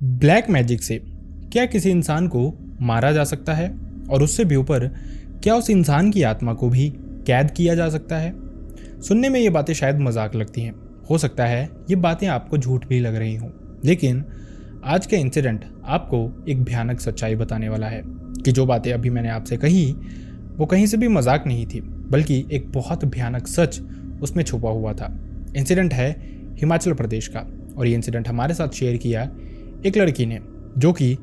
Black magic से क्या किसी इंसान को मारा जा सकता है, और उससे भी ऊपर क्या उस इंसान की आत्मा को भी कैद किया जा सकता है। सुनने में ये बातें शायद मजाक लगती हैं, हो सकता है ये बातें आपको झूठ भी लग रही हों, लेकिन आज का इंसिडेंट आपको एक भयानक सच्चाई बताने वाला है कि जो बातें अभी मैंने आपसे कही वो कहीं से भी मजाक नहीं थी, बल्कि एक बहुत भयानक सच उसमें छुपा हुआ था। इंसिडेंट है हिमाचल प्रदेश का, और ये इंसिडेंट हमारे साथ शेयर किया एक लड़की ने, जो कि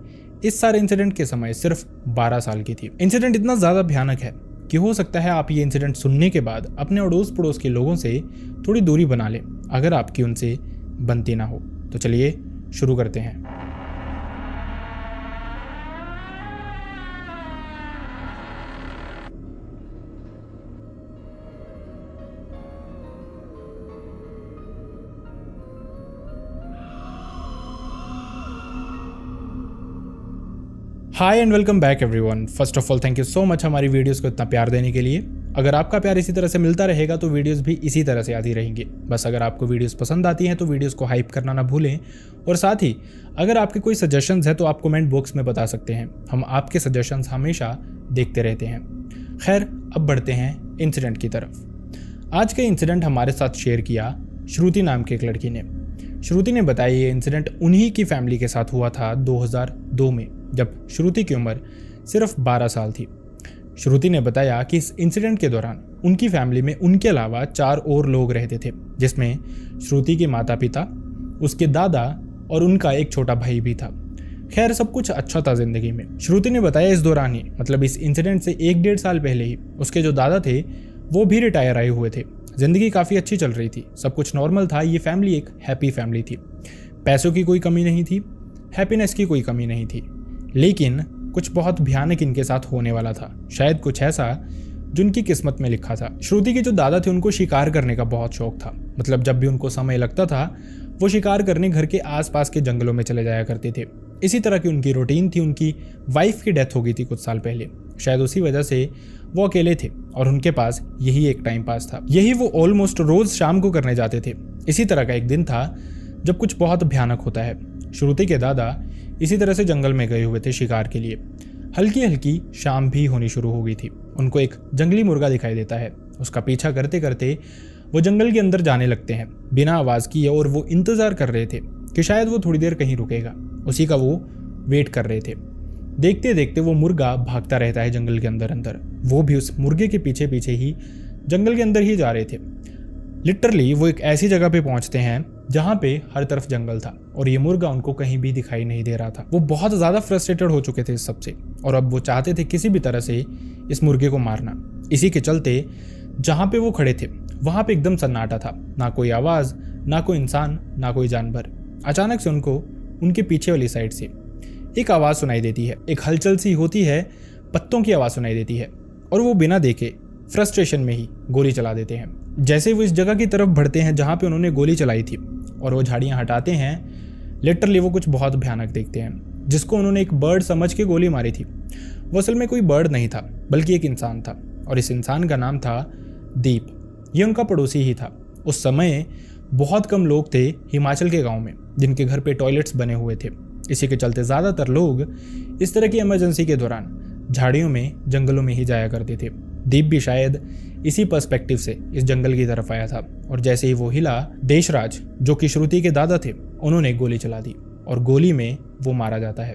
इस सारे इंसिडेंट के समय सिर्फ 12 साल की थी। इंसिडेंट इतना ज़्यादा भयानक है कि हो सकता है आप ये इंसिडेंट सुनने के बाद अपने अड़ोस पड़ोस के लोगों से थोड़ी दूरी बना लें, अगर आपकी उनसे बनती ना हो। तो चलिए शुरू करते हैं। Hi and welcome back everyone. First of all thank you so much हमारी वीडियोस को इतना प्यार देने के लिए। अगर आपका प्यार इसी तरह से मिलता रहेगा तो वीडियोस भी इसी तरह से आती रहेंगी। बस अगर आपको वीडियोस पसंद आती हैं तो वीडियोस को हाइप करना ना भूलें, और साथ ही अगर आपके कोई सजेशंस है तो आप कमेंट बॉक्स में बता सकते हैं। हम आपके सजेशंस हमेशा देखते रहते हैं। खैर, अब बढ़ते हैं इंसिडेंट की तरफ। आज का इंसिडेंट हमारे साथ शेयर किया श्रुति नाम की एक लड़की ने। श्रुति ने बताया ये इंसिडेंट उन्हीं की फैमिली के साथ हुआ था 2002 में, जब श्रुति की उम्र सिर्फ 12 साल थी। श्रुति ने बताया कि इस इंसिडेंट के दौरान उनकी फैमिली में उनके अलावा 4 और लोग रहते थे, जिसमें श्रुति के माता पिता, उसके दादा और उनका एक छोटा भाई भी था। खैर, सब कुछ अच्छा था जिंदगी में। श्रुति ने बताया इस दौरान ही, मतलब इस इंसिडेंट से 1-1.5 साल पहले ही, उसके जो दादा थे वो भी रिटायर आए हुए थे। जिंदगी काफ़ी अच्छी चल रही थी, सब कुछ नॉर्मल था। ये फैमिली एक हैप्पी फैमिली थी। पैसों की कोई कमी नहीं थी, हैप्पीनेस की कोई कमी नहीं थी, लेकिन कुछ बहुत भयानक इनके साथ होने वाला था। शायद कुछ ऐसा जो उनकी किस्मत में लिखा था। श्रुति के जो दादा थे उनको शिकार करने का बहुत शौक था। मतलब जब भी उनको समय लगता था वो शिकार करने घर के आसपास के जंगलों में चले जाया करते थे। इसी तरह की उनकी रूटीन थी। उनकी वाइफ की डेथ हो गई थी कुछ साल पहले, शायद उसी वजह से वो अकेले थे और उनके पास यही एक टाइम पास था। यही वो ऑलमोस्ट रोज शाम को करने जाते थे। इसी तरह का एक दिन था जब कुछ बहुत भयानक होता है। श्रुति के दादा इसी तरह से जंगल में गए हुए थे शिकार के लिए। हल्की हल्की शाम भी होनी शुरू हो गई थी। उनको एक जंगली मुर्गा दिखाई देता है। उसका पीछा करते करते वो जंगल के अंदर जाने लगते हैं बिना आवाज़ किए, और वो इंतज़ार कर रहे थे कि शायद वो थोड़ी देर कहीं रुकेगा। उसी का वो वेट कर रहे थे। देखते देखते वो मुर्गा भागता रहता है जंगल के अंदर अंदर। वो भी उस मुर्गे के पीछे पीछे ही जंगल के अंदर ही जा रहे थे। लिटरली वो एक ऐसी जगह पे पहुंचते हैं जहाँ पे हर तरफ जंगल था, और ये मुर्गा उनको कहीं भी दिखाई नहीं दे रहा था। वो बहुत ज़्यादा फ्रस्ट्रेटेड हो चुके थे इस सबसे, और अब वो चाहते थे किसी भी तरह से इस मुर्गे को मारना। इसी के चलते जहाँ पे वो खड़े थे वहाँ पे एकदम सन्नाटा था। ना कोई आवाज़, ना कोई इंसान, ना कोई जानवर। अचानक से उनको उनके पीछे वाली साइड से एक आवाज़ सुनाई देती है। एक हलचल सी होती है, पत्तों की आवाज़ सुनाई देती है, और वो बिना देखे फ्रस्ट्रेशन में ही गोली चला देते हैं। जैसे वो इस जगह की तरफ बढ़ते हैं जहाँ पे उन्होंने गोली चलाई थी, और वो झाड़ियाँ हटाते हैं, लिटरली वो कुछ बहुत भयानक देखते हैं। जिसको उन्होंने एक बर्ड समझ के गोली मारी थी, वो असल में कोई बर्ड नहीं था, बल्कि एक इंसान था, और इस इंसान का नाम था दीप। ये उनका पड़ोसी ही था। उस समय बहुत कम लोग थे हिमाचल के गाँव में जिनके घर पे टॉयलेट्स बने हुए थे। इसी के चलते ज़्यादातर लोग इस तरह की इमरजेंसी के दौरान झाड़ियों में, जंगलों में ही जाया करते थे। दीप भी शायद इसी पर्सपेक्टिव से इस जंगल की तरफ आया था, और जैसे ही वो हिला, देशराज जो कि श्रुति के दादा थे, उन्होंने गोली चला दी, और गोली में वो मारा जाता है।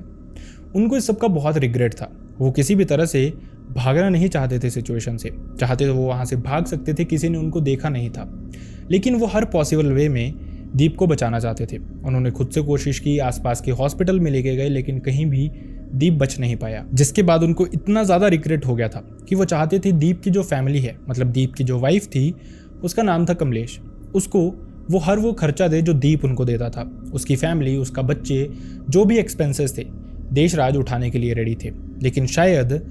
उनको इस सब का बहुत रिग्रेट था। वो किसी भी तरह से भागना नहीं चाहते थे सिचुएशन से। चाहते तो वो वहाँ से भाग सकते थे, किसी ने उनको देखा नहीं था, लेकिन वो हर पॉसिबल वे में दीप को बचाना चाहते थे। उन्होंने खुद से कोशिश की, आसपास के हॉस्पिटल में लेके गए, लेकिन कहीं भी दीप बच नहीं पाया। जिसके बाद उनको इतना ज़्यादा रिग्रेट हो गया था कि वो चाहते थे दीप की जो फैमिली है, मतलब दीप की जो वाइफ थी, उसका नाम था कमलेश, उसको वो हर वो खर्चा दे जो दीप उनको देता था। उसकी फैमिली, उसका बच्चे, जो भी एक्सपेंसेस थे, देशराज उठाने के लिए रेडी थे। लेकिन शायद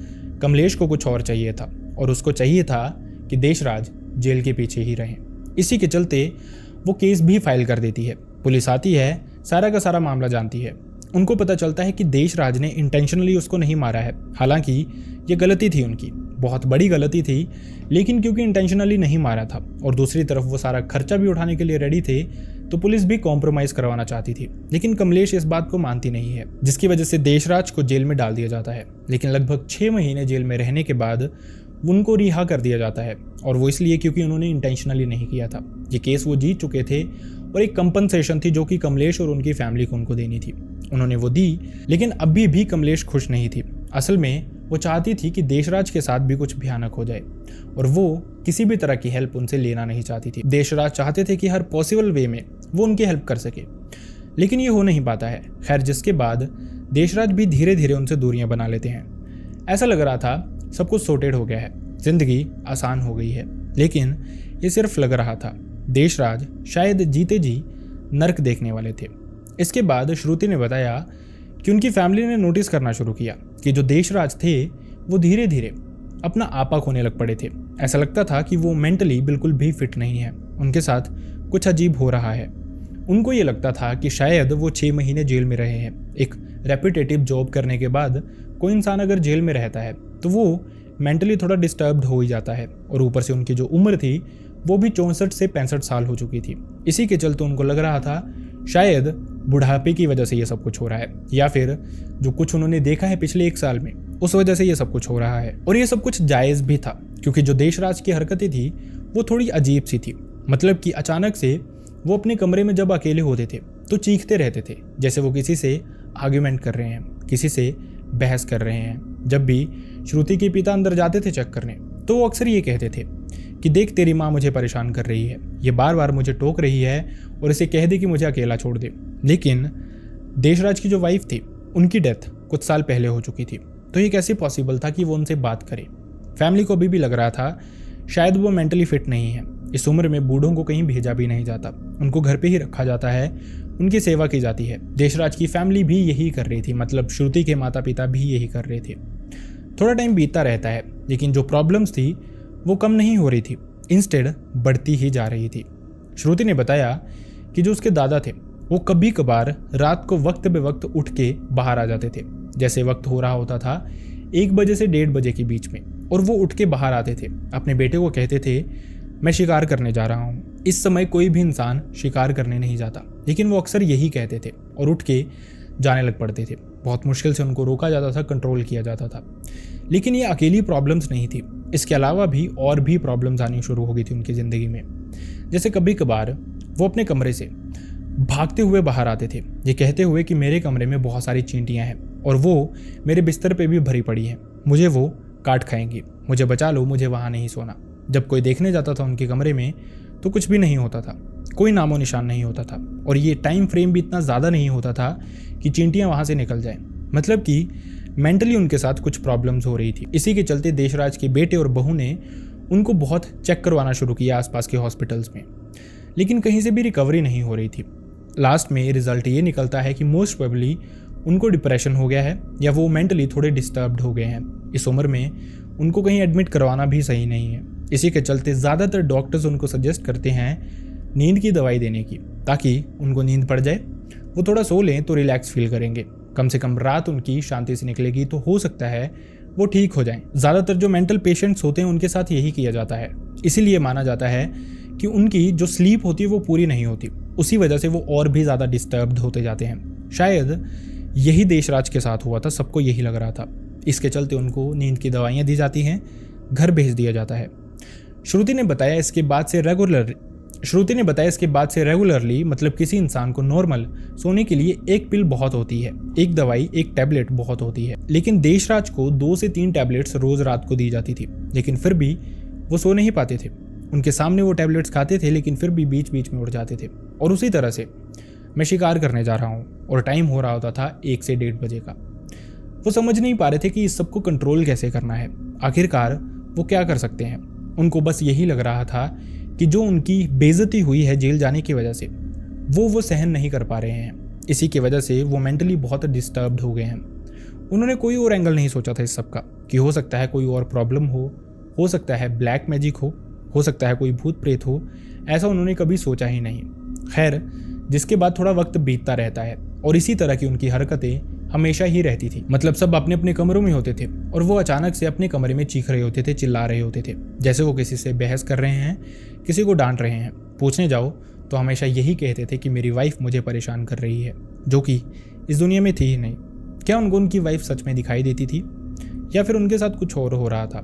कमलेश को कुछ और चाहिए था, और उसको चाहिए था कि देशराज जेल के पीछे ही रहें। इसी के चलते वो केस भी फाइल कर देती है। पुलिस आती है, सारा का सारा मामला जानती है। उनको पता चलता है कि देशराज ने इंटेंशनली उसको नहीं मारा है। हालांकि ये गलती थी उनकी, बहुत बड़ी गलती थी, लेकिन क्योंकि इंटेंशनली नहीं मारा था और दूसरी तरफ वो सारा खर्चा भी उठाने के लिए रेडी थे, तो पुलिस भी कॉम्प्रोमाइज करवाना चाहती थी, लेकिन कमलेश इस बात को मानती नहीं है, जिसकी वजह से देशराज को जेल में डाल दिया जाता है। लेकिन लगभग 6 महीने जेल में रहने के बाद उनको रिहा कर दिया जाता है, और वो इसलिए क्योंकि उन्होंने इंटेंशनली नहीं किया था। ये केस वो जीत चुके थे और एक कंपनसेशन थी जो कि कमलेश और उनकी फैमिली को उनको देनी थी। उन्होंने वो दी, लेकिन अभी भी कमलेश खुश नहीं थी। असल में वो चाहती थी कि देशराज के साथ भी कुछ भयानक हो जाए, और वो किसी भी तरह की हेल्प उनसे लेना नहीं चाहती थी। देशराज चाहते थे कि हर पॉसिबल वे में वो उनकी हेल्प कर सके, लेकिन ये हो नहीं पाता है। खैर, जिसके बाद देशराज भी धीरे धीरे उनसे दूरियां बना लेते हैं। ऐसा लग रहा था सब कुछ सॉर्टेड हो गया है, जिंदगी आसान हो गई है, लेकिन ये सिर्फ लग रहा था। देशराज शायद जीते जी नर्क देखने वाले थे। इसके बाद श्रुति ने बताया कि उनकी फैमिली ने नोटिस करना शुरू किया कि जो देशराज थे वो धीरे धीरे अपना आपा खोने लग पड़े थे। ऐसा लगता था कि वो मेंटली बिल्कुल भी फिट नहीं है, उनके साथ कुछ अजीब हो रहा है। उनको ये लगता था कि शायद वो 6 महीने जेल में रहे हैं। एक रेपिटेटिव जॉब करने के बाद कोई इंसान अगर जेल में रहता है तो वो मेंटली थोड़ा डिस्टर्ब्ड हो ही जाता है, और ऊपर से उनकी जो उम्र थी वो भी 64 से 65 साल हो चुकी थी। इसी के चलते उनको लग रहा था शायद बुढ़ापे की वजह से ये सब कुछ हो रहा है, या फिर जो कुछ उन्होंने देखा है पिछले 1 साल में उस वजह से ये सब कुछ हो रहा है। और ये सब कुछ जायज़ भी था, क्योंकि जो देशराज की हरकतें थी वो थोड़ी अजीब सी थी। मतलब कि अचानक से वो अपने कमरे में जब अकेले होते थे तो चीखते रहते थे, जैसे वो किसी से आर्ग्यूमेंट कर रहे हैं, किसी से बहस कर रहे हैं। जब भी श्रुति के पिता अंदर जाते थे चेक करने तो वो अक्सर ये कहते थे कि देख, तेरी माँ मुझे परेशान कर रही है, ये बार बार मुझे टोक रही है और इसे कह दे कि मुझे अकेला छोड़ दे। लेकिन देशराज की जो वाइफ थी उनकी डेथ कुछ साल पहले हो चुकी थी, तो ये कैसे पॉसिबल था कि वो उनसे बात करे। फैमिली को अभी भी लग रहा था शायद वो मेंटली फिट नहीं है। इस उम्र में बूढ़ों को कहीं भेजा भी नहीं जाता, उनको घर पे ही रखा जाता है, उनकी सेवा की जाती है। देशराज की फैमिली भी यही कर रही थी, मतलब श्रुति के माता पिता भी यही कर रहे थे। थोड़ा टाइम बीतता रहता है, लेकिन जो प्रॉब्लम्स थी वो कम नहीं हो रही थी, इंस्टेड बढ़ती ही जा रही थी। श्रुति ने बताया कि जो उसके दादा थे वो कभी कभार रात को वक्त बे वक्त उठ के बाहर आ जाते थे। जैसे वक्त हो रहा होता था 1 बजे से 1:30 बजे के बीच में, और वो उठ के बाहर आते थे। अपने बेटे को कहते थे, मैं शिकार करने जा रहा हूँ। इस समय कोई भी इंसान शिकार करने नहीं जाता, लेकिन वो अक्सर यही कहते थे और उठ के जाने लग पड़ते थे। बहुत मुश्किल से उनको रोका जाता था, कंट्रोल किया जाता था। लेकिन ये अकेली प्रॉब्लम्स नहीं थी, इसके अलावा भी और भी प्रॉब्लम्स आनी शुरू हो गई थी उनकी ज़िंदगी में। जैसे कभी कभार वो अपने कमरे से भागते हुए बाहर आते थे, ये कहते हुए कि मेरे कमरे में बहुत सारी चींटियां हैं और वो मेरे बिस्तर पे भी भरी पड़ी हैं, मुझे वो काट खाएंगी, मुझे बचा लो, मुझे वहाँ नहीं सोना। जब कोई देखने जाता था उनके कमरे में तो कुछ भी नहीं होता था, कोई नामो निशान नहीं होता था, और ये टाइम फ्रेम भी इतना ज़्यादा नहीं होता था कि चींटियां वहाँ से निकल जाएं। मतलब कि मेंटली उनके साथ कुछ प्रॉब्लम्स हो रही थी। इसी के चलते देशराज के बेटे और बहू ने उनको बहुत चेक करवाना शुरू किया आसपास के हॉस्पिटल्स में, लेकिन कहीं से भी रिकवरी नहीं हो रही थी। लास्ट में रिजल्ट ये निकलता है कि मोस्ट प्रोबेबली उनको डिप्रेशन हो गया है, या वो मेंटली थोड़े डिस्टर्ब्ड हो गए हैं। इस उम्र में उनको कहीं एडमिट करवाना भी सही नहीं है। इसी के चलते ज़्यादातर डॉक्टर्स उनको सजेस्ट करते हैं नींद की दवाई देने की, ताकि उनको नींद पड़ जाए, वो थोड़ा सो लें तो रिलैक्स फील करेंगे, कम से कम रात उनकी शांति से निकलेगी तो हो सकता है वो ठीक हो जाएं। ज़्यादातर जो मेंटल पेशेंट्स होते हैं उनके साथ यही किया जाता है। इसीलिए माना जाता है कि उनकी जो स्लीप होती है वो पूरी नहीं होती, उसी वजह से वो और भी ज़्यादा डिस्टर्ब्ड होते जाते हैं। शायद यही देशराज के साथ हुआ था, सबको यही लग रहा था। इसके चलते उनको नींद की दवाइयाँ दी जाती हैं, घर भेज दिया जाता है। श्रुति ने बताया इसके बाद से रेगुलरली मतलब किसी इंसान को नॉर्मल सोने के लिए 1 पिल बहुत होती है, 1 दवाई 1 टैबलेट बहुत होती है। लेकिन देशराज को 2 से 3 टैबलेट्स रोज रात को दी जाती थी, लेकिन फिर भी वो सो नहीं पाते थे। उनके सामने वो टैबलेट्स खाते थे, लेकिन फिर भी बीच बीच में उठ जाते थे। और उसी तरह से मैं शिकार करने जा रहा हूँ, और टाइम हो रहा होता था 1 से 1:30 बजे का। वो समझ नहीं पा रहे थे कि इस सबको कंट्रोल कैसे करना है, आखिरकार वो क्या कर सकते हैं। उनको बस यही लग रहा था कि जो उनकी बेइज्जती हुई है जेल जाने की वजह से वो सहन नहीं कर पा रहे हैं। इसी की वजह से वो मेंटली बहुत डिस्टर्ब्ड हो गए हैं। उन्होंने कोई और एंगल नहीं सोचा था इस सब का, कि हो सकता है कोई और प्रॉब्लम हो सकता है ब्लैक मैजिक हो सकता है कोई भूत प्रेत हो, ऐसा उन्होंने कभी सोचा ही नहीं। खैर, जिसके बाद थोड़ा वक्त बीतता रहता है और इसी तरह की उनकी हरकतें हमेशा ही रहती थी। मतलब सब अपने अपने कमरों में होते थे और वो अचानक से अपने कमरे में चीख रहे होते थे, चिल्ला रहे होते थे, जैसे वो किसी से बहस कर रहे हैं, किसी को डांट रहे हैं। पूछने जाओ तो हमेशा यही कहते थे कि मेरी वाइफ मुझे परेशान कर रही है, जो कि इस दुनिया में थी ही नहीं। क्या उनको उनकी वाइफ सच में दिखाई देती थी या फिर उनके साथ कुछ और हो रहा था?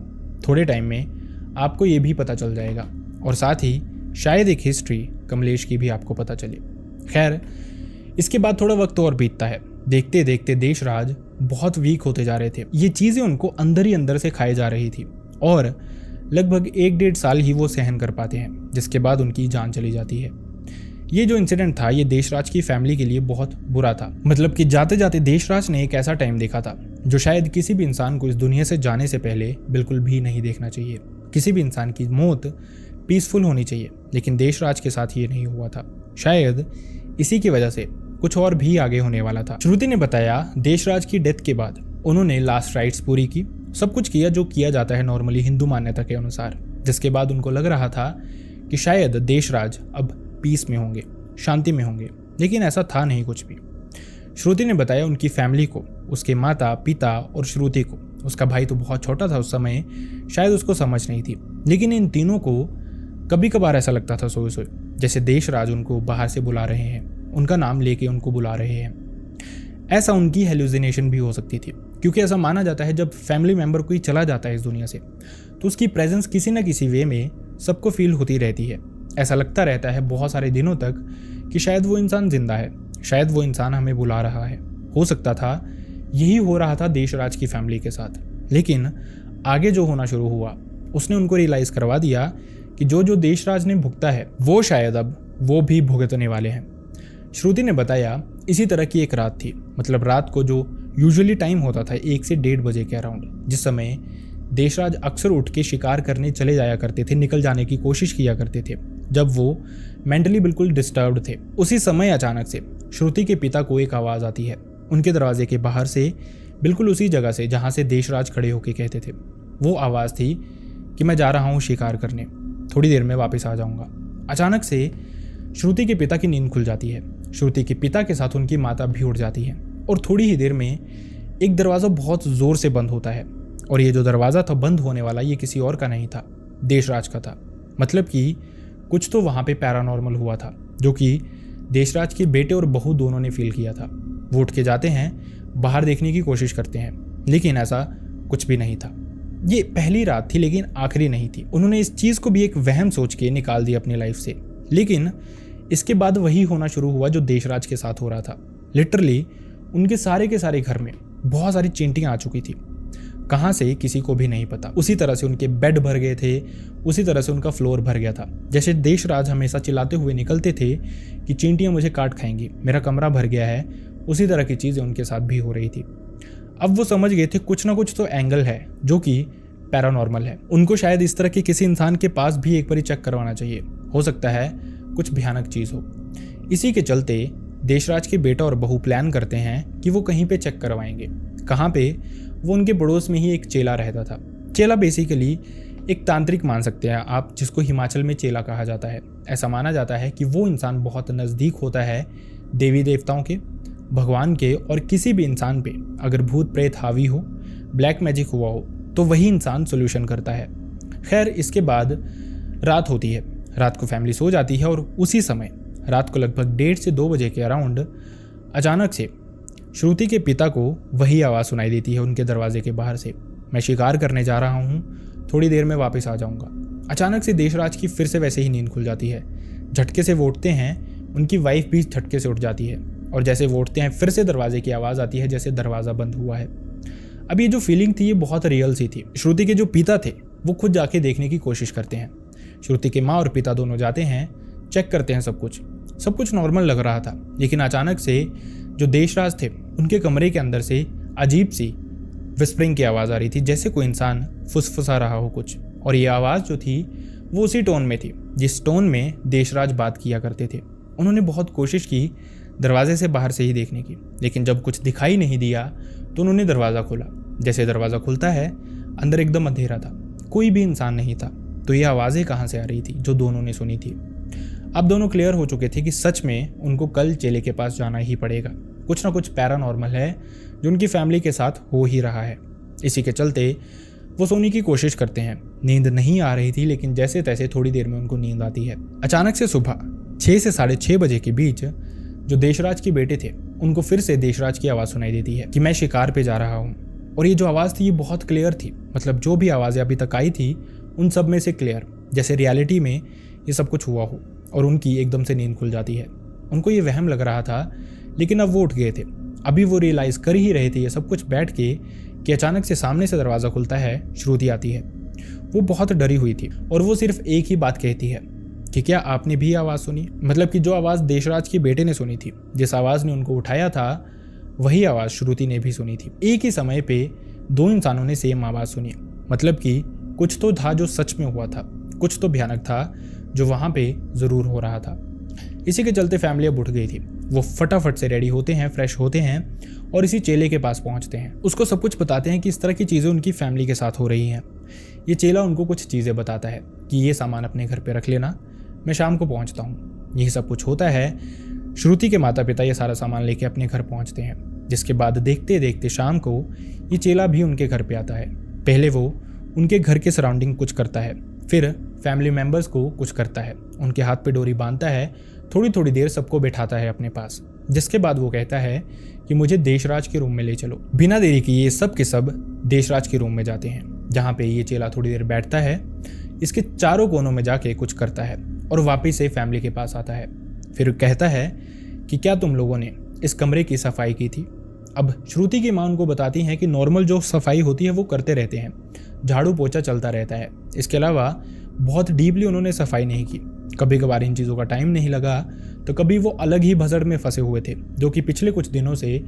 थोड़े टाइम में आपको ये भी पता चल जाएगा और साथ ही शायद एक हिस्ट्री कमलेश की भी आपको पता चले। खैर, इसके बाद थोड़ा वक्त और बीतता है। देखते देखते देशराज बहुत वीक होते जा रहे थे। ये चीज़ें उनको अंदर ही अंदर से खाई जा रही थी और लगभग 1-1.5 साल ही वो सहन कर पाते हैं, जिसके बाद उनकी जान चली जाती है। ये जो इंसिडेंट था ये देशराज की फैमिली के लिए बहुत बुरा था। मतलब कि जाते जाते देशराज ने एक ऐसा टाइम देखा था जो शायद किसी भी इंसान को इस दुनिया से जाने से पहले बिल्कुल भी नहीं देखना चाहिए। किसी भी इंसान की मौत पीसफुल होनी चाहिए, लेकिन देशराज के साथ ये नहीं हुआ था। शायद इसी की वजह से कुछ और भी आगे होने वाला था। श्रुति ने बताया देशराज की डेथ के बाद उन्होंने लास्ट राइट्स पूरी की, सब कुछ किया जो किया जाता है नॉर्मली हिंदू मान्यता के अनुसार, जिसके बाद उनको लग रहा था कि शायद देशराज अब पीस में होंगे, शांति में होंगे, लेकिन ऐसा था नहीं कुछ भी। श्रुति ने बताया उनकी फैमिली को, उसके माता पिता और श्रुति को, उसका भाई तो बहुत छोटा था उस समय, शायद उसको समझ नहीं थी, लेकिन इन तीनों को कभी कभार ऐसा लगता था सोए सोए जैसे देशराज उनको बाहर से बुला रहे हैं, उनका नाम लेके उनको बुला रहे हैं। ऐसा उनकी हेलुसिनेशन भी हो सकती थी, क्योंकि ऐसा माना जाता है जब फैमिली मेंबर कोई चला जाता है इस दुनिया से तो उसकी प्रेजेंस किसी न किसी वे में सबको फील होती रहती है। ऐसा लगता रहता है बहुत सारे दिनों तक कि शायद वो इंसान जिंदा है, शायद वो इंसान हमें बुला रहा है। हो सकता था यही हो रहा था देशराज की फैमिली के साथ, लेकिन आगे जो होना शुरू हुआ उसने उनको रियलाइज करवा दिया कि जो जो देशराज ने भुगता है वो शायद अब वो भी भुगतने वाले हैं। श्रुति ने बताया इसी तरह की एक रात थी, मतलब रात को जो यूजुअली टाइम होता था 1 से 1:30 बजे के अराउंड, जिस समय देशराज अक्सर उठ के शिकार करने चले जाया करते थे, निकल जाने की कोशिश किया करते थे जब वो मेंटली बिल्कुल डिस्टर्ब्ड थे। उसी समय अचानक से श्रुति के पिता को एक आवाज़ आती है उनके दरवाजे के बाहर से, बिल्कुल उसी जगह से जहाँ से देशराज खड़े होके कहते थे। वो आवाज़ थी कि मैं जा रहा हूँ शिकार करने, थोड़ी देर में वापस आ जाऊँगा। अचानक से श्रुति के पिता की नींद खुल जाती है। श्रुति के पिता के साथ उनकी माता भी उठ जाती है और थोड़ी ही देर में एक दरवाज़ा बहुत ज़ोर से बंद होता है और ये जो दरवाज़ा था बंद होने वाला ये किसी और का नहीं था, देशराज का था। मतलब कि कुछ तो वहाँ पे पैरानॉर्मल हुआ था जो कि देशराज के बेटे और बहू दोनों ने फील किया था। वो उठ के जाते हैं, बाहर देखने की कोशिश करते हैं, लेकिन ऐसा कुछ भी नहीं था। ये पहली रात थी लेकिन आखिरी नहीं थी। उन्होंने इस चीज़ को भी एक वहम सोच के निकाल दिया अपनी लाइफ से, लेकिन इसके बाद वही होना शुरू हुआ जो देशराज के साथ हो रहा था। लिटरली उनके सारे के सारे घर में बहुत सारी चींटियाँ आ चुकी थी, कहाँ से किसी को भी नहीं पता। उसी तरह से उनके बेड भर गए थे, उसी तरह से उनका फ्लोर भर गया था। जैसे देशराज हमेशा चिल्लाते हुए निकलते थे कि चींटियाँ मुझे काट खाएंगी, मेरा कमरा भर गया है, उसी तरह की चीज़ें उनके साथ भी हो रही थी। अब वो समझ गए थे कुछ ना कुछ तो एंगल है जो कि पैरानॉर्मल है। उनको शायद इस तरह के किसी इंसान के पास भी एक बार चेक करवाना चाहिए, हो सकता है कुछ भयानक चीज़ हो। इसी के चलते देशराज के बेटा और बहू प्लान करते हैं कि वो कहीं पे चेक करवाएंगे। कहाँ पे? वो उनके पड़ोस में ही एक चेला रहता था। चेला बेसिकली एक तांत्रिक मान सकते हैं आप, जिसको हिमाचल में चेला कहा जाता है। ऐसा माना जाता है कि वो इंसान बहुत नज़दीक होता है देवी देवताओं के, भगवान के, और किसी भी इंसान पे अगर भूत प्रेत हावी हो, ब्लैक मैजिक हुआ हो तो वही इंसान सोल्यूशन करता है। खैर, इसके बाद रात होती है, रात को फैमिली सो जाती है और उसी समय रात को लगभग 1:30 से 2 बजे के अराउंड अचानक से श्रुति के पिता को वही आवाज़ सुनाई देती है उनके दरवाजे के बाहर से, मैं शिकार करने जा रहा हूँ, थोड़ी देर में वापस आ जाऊँगा। अचानक से देशराज की फिर से वैसे ही नींद खुल जाती है। झटके से वो उठते हैं, उनकी वाइफ भी झटके से उठ जाती है और जैसे वो उठते हैं फिर से दरवाजे की आवाज़ आती है जैसे दरवाज़ा बंद हुआ है। अब ये जो फीलिंग थी ये बहुत रियल सी थी। श्रुति के जो पिता थे वो खुद जाके देखने की कोशिश करते हैं। श्रुति के माँ और पिता दोनों जाते हैं, चेक करते हैं, सब कुछ नॉर्मल लग रहा था। लेकिन अचानक से जो देशराज थे उनके कमरे के अंदर से अजीब सी विस्परिंग की आवाज़ आ रही थी, जैसे कोई इंसान फुसफुसा रहा हो कुछ। और ये आवाज़ जो थी वो उसी टोन में थी जिस टोन में देशराज बात किया करते थे। उन्होंने बहुत कोशिश की दरवाजे से बाहर से ही देखने की, लेकिन जब कुछ दिखाई नहीं दिया तो उन्होंने दरवाज़ा खोला। जैसे दरवाज़ा खुलता है, अंदर एकदम अंधेरा था, कोई भी इंसान नहीं था। तो ये आवाज़ें कहाँ से आ रही थी जो दोनों ने सुनी थी? अब दोनों क्लियर हो चुके थे कि सच में उनको कल चेले के पास जाना ही पड़ेगा। कुछ ना कुछ पैरानॉर्मल है जो उनकी फैमिली के साथ हो ही रहा है। इसी के चलते वो सोने की कोशिश करते हैं। नींद नहीं आ रही थी, लेकिन जैसे तैसे थोड़ी देर में उनको नींद आती है। अचानक से सुबह 6 से 6:30 बजे के बीच जो देशराज के बेटे थे उनको फिर से देशराज की आवाज़ सुनाई देती है कि मैं शिकार पे जा रहा हूँ। और ये जो आवाज़ थी ये बहुत क्लियर थी, मतलब जो भी आवाज़ें अभी तक आई थी उन सब में से क्लियर, जैसे रियलिटी में ये सब कुछ हुआ हो। और उनकी एकदम से नींद खुल जाती है। उनको ये वहम लग रहा था, लेकिन अब वो उठ गए थे। अभी वो रियलाइज़ कर ही रहे थे ये सब कुछ बैठ के कि अचानक से सामने से दरवाज़ा खुलता है, श्रुति आती है। वो बहुत डरी हुई थी और वो सिर्फ एक ही बात कहती है कि क्या आपने भी आवाज़ सुनी? मतलब कि जो आवाज़ देशराज के बेटे ने सुनी थी, जिस आवाज़ ने उनको उठाया था, वही आवाज़ श्रुति ने भी सुनी थी। एक ही समय पे 2 इंसानों ने सेम आवाज़ सुनी। मतलब कि कुछ तो था जो सच में हुआ था, कुछ तो भयानक था जो वहाँ पे ज़रूर हो रहा था। इसी के चलते फैमिली अब उठ गई थी। वो फटाफट से रेडी होते हैं, फ्रेश होते हैं और इसी चेले के पास पहुँचते हैं। उसको सब कुछ बताते हैं कि इस तरह की चीज़ें उनकी फैमिली के साथ हो रही हैं। ये चेला उनको कुछ चीज़ें बताता है कि ये सामान अपने घर पे रख लेना, मैं शाम को पहुँचता हूँ। यही सब कुछ होता है। श्रुति के माता पिता ये सारा सामान लेके अपने घर पहुँचते हैं, जिसके बाद देखते देखते शाम को ये चेला भी उनके घर पे आता है। पहले वो उनके घर के सराउंडिंग कुछ करता है, फिर फैमिली मेम्बर्स को कुछ करता है, उनके हाथ पे डोरी बांधता है, थोड़ी थोड़ी देर सबको बैठाता है अपने पास, जिसके बाद वो कहता है कि मुझे देशराज के रूम में ले चलो। बिना देरी किए ये सब के सब देशराज के रूम में जाते हैं, जहाँ पे ये चेला थोड़ी देर बैठता है, इसके चारों कोनों में जाके कुछ करता है और वापस से फैमिली के पास आता है। फिर कहता है कि क्या तुम लोगों ने इस कमरे की सफाई की थी? अब श्रुति की माँ उनको बताती हैं कि नॉर्मल जो सफाई होती है वो करते रहते हैं, झाड़ू पोछा चलता रहता है। इसके अलावा बहुत डीपली उन्होंने सफाई नहीं की। कभी कभार इन चीज़ों का टाइम नहीं लगा, तो कभी वो अलग ही भसड़ में फंसे हुए थे, जो कि पिछले कुछ दिनों से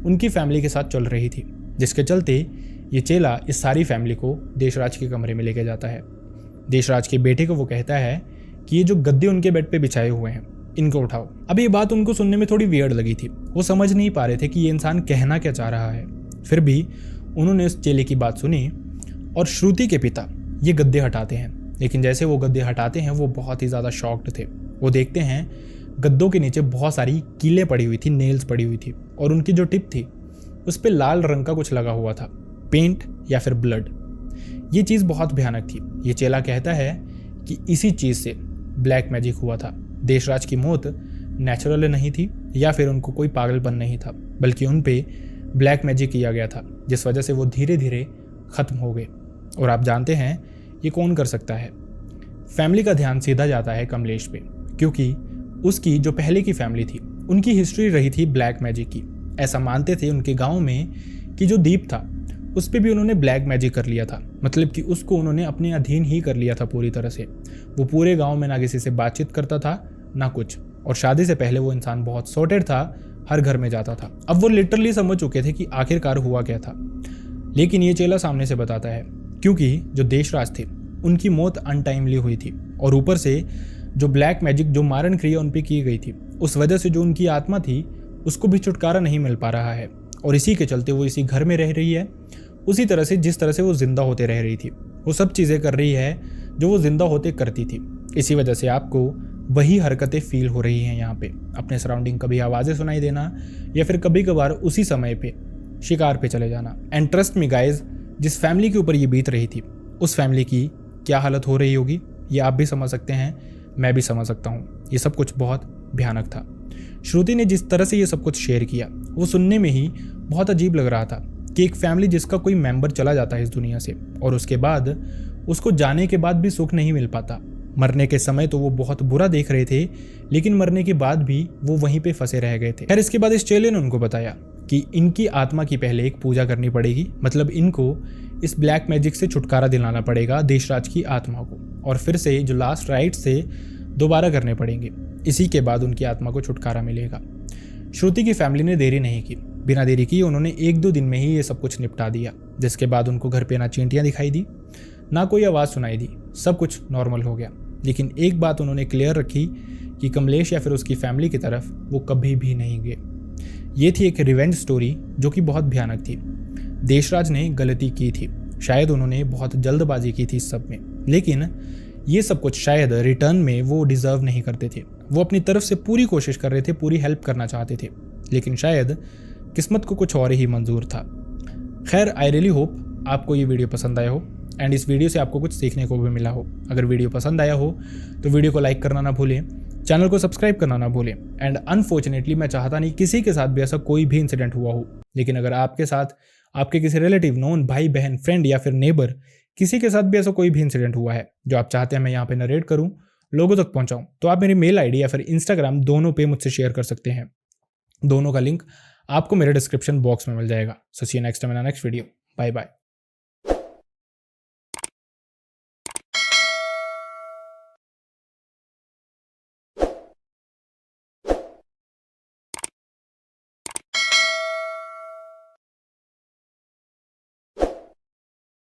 उनकी फैमिली के साथ चल रही थी, जिसके चलते ये चेला इस सारी फैमिली को देशराज के कमरे में लेके जाता है। देशराज के बेटे को वो कहता है कि ये जो गद्दे उनके बेड पे बिछाए हुए हैं, इनको उठाओ। अब ये बात उनको सुनने में थोड़ी वियर्ड लगी थी। वो समझ नहीं पा रहे थे कि ये इंसान कहना क्या चाह रहा है। फिर भी उन्होंने उस चेले की बात सुनी और श्रुति के पिता ये गद्दे हटाते हैं। लेकिन जैसे वो गद्दे हटाते हैं, वो बहुत ही ज़्यादा शॉक्ड थे। वो देखते हैं गद्दों के नीचे बहुत सारी कीलें पड़ी हुई थी, नेल्स पड़ी हुई थी, और उनकी जो टिप थी उस पर लाल रंग का कुछ लगा हुआ था, पेंट या फिर ब्लड। ये चीज़ बहुत भयानक थी। ये चेला कहता है कि इसी चीज़ से ब्लैक मैजिक हुआ था। देशराज की मौत नेचुरल नहीं थी या फिर उनको कोई पागलपन नहीं था, बल्कि उन पे ब्लैक मैजिक किया गया था, जिस वजह से वो धीरे धीरे ख़त्म हो गए। और आप जानते हैं ये कौन कर सकता है? फैमिली का ध्यान सीधा जाता है कमलेश पे, क्योंकि उसकी जो पहले की फैमिली थी उनकी हिस्ट्री रही थी ब्लैक मैजिक की। ऐसा मानते थे उनके गांव में कि जो दीप था उस पर भी उन्होंने ब्लैक मैजिक कर लिया था, मतलब कि उसको उन्होंने अपने अधीन ही कर लिया था पूरी तरह से। वो पूरे गांव में ना किसी से बातचीत करता था ना कुछ, और शादी से पहले वो इंसान बहुत सॉर्टेड था, हर घर में जाता था। अब वो लिटरली समझ चुके थे कि आखिरकार हुआ क्या था। लेकिन ये चेला सामने से बताता है, क्योंकि जो देशराज थे उनकी मौत अनटाइमली हुई थी, और ऊपर से जो ब्लैक मैजिक जो मारण क्रिया उन पर की गई थी, उस वजह से जो उनकी आत्मा थी उसको भी छुटकारा नहीं मिल पा रहा है। और इसी के चलते वो इसी घर में रह रही है, उसी तरह से जिस तरह से वो जिंदा होते रह रही थी। वो सब चीज़ें कर रही है जो वो जिंदा होते करती थी। इसी वजह से आपको वही हरकतें फील हो रही हैं यहाँ पे। अपने सराउंडिंग कभी आवाज़ें सुनाई देना या फिर कभी कभार उसी समय पे शिकार पे चले जाना। एंड ट्रस्ट मी गाइज, जिस फैमिली के ऊपर ये बीत रही थी उस फैमिली की क्या हालत हो रही होगी ये आप भी समझ सकते हैं, मैं भी समझ सकता हूँ। ये सब कुछ बहुत भयानक था। श्रुति ने जिस तरह से ये सब कुछ शेयर किया वो सुनने में ही बहुत अजीब लग रहा था कि एक फैमिली जिसका कोई मेंबर चला जाता है इस दुनिया से, और उसके बाद उसको जाने के बाद भी सुख नहीं मिल पाता। मरने के समय तो वो बहुत बुरा देख रहे थे, लेकिन मरने के बाद भी वो वहीं पे फंसे रह गए थे। खैर, इसके बाद इस चेले ने उनको बताया कि इनकी आत्मा की पहले एक पूजा करनी पड़ेगी, मतलब इनको इस ब्लैक मैजिक से छुटकारा दिलाना पड़ेगा देशराज की आत्मा को, और फिर से जो लास्ट राइट्स से दोबारा करने पड़ेंगे। इसी के बाद उनकी आत्मा को छुटकारा मिलेगा। श्रुति की फैमिली ने देरी नहीं की। बिना देरी किए उन्होंने 1-2 दिन में ही ये सब कुछ निपटा दिया, जिसके बाद उनको घर पे ना चींटियाँ दिखाई दी, ना कोई आवाज़ सुनाई दी, सब कुछ नॉर्मल हो गया। लेकिन एक बात उन्होंने क्लियर रखी कि कमलेश या फिर उसकी फैमिली की तरफ वो कभी भी नहीं गए। ये थी एक रिवेंज स्टोरी जो कि बहुत भयानक थी। देशराज ने गलती की थी, शायद उन्होंने बहुत जल्दबाजी की थी इस सब में, लेकिन ये सब कुछ शायद रिटर्न में वो डिज़र्व नहीं करते थे। वो अपनी तरफ से पूरी कोशिश कर रहे थे, पूरी हेल्प करना चाहते थे, लेकिन शायद किस्मत को कुछ और ही मंजूर था। खैर, आई रियली होप आपको ये वीडियो पसंद आया हो एंड इस वीडियो से आपको कुछ सीखने को भी मिला हो। अगर वीडियो पसंद आया हो तो वीडियो को लाइक करना ना भूलें, चैनल को सब्सक्राइब करना ना भूलें। एंड अनफॉर्चुनेटली मैं चाहता नहीं किसी के साथ भी ऐसा कोई भी इंसिडेंट हुआ हो, लेकिन अगर आपके साथ आपके किसी रिलेटिव, नोन, भाई बहन, फ्रेंड या फिर नेबर किसी के साथ भी ऐसा कोई भी इंसिडेंट हुआ है जो आप चाहते हैं मैं यहाँ पे नरेट करूँ, लोगों तक पहुँचाऊँ, तो आप मेरी मेल आईडी या फिर इंस्टाग्राम दोनों पे मुझसे शेयर कर सकते हैं। दोनों का लिंक आपको मेरे डिस्क्रिप्शन बॉक्स में मिल जाएगा। So see you next time in next video. Bye bye.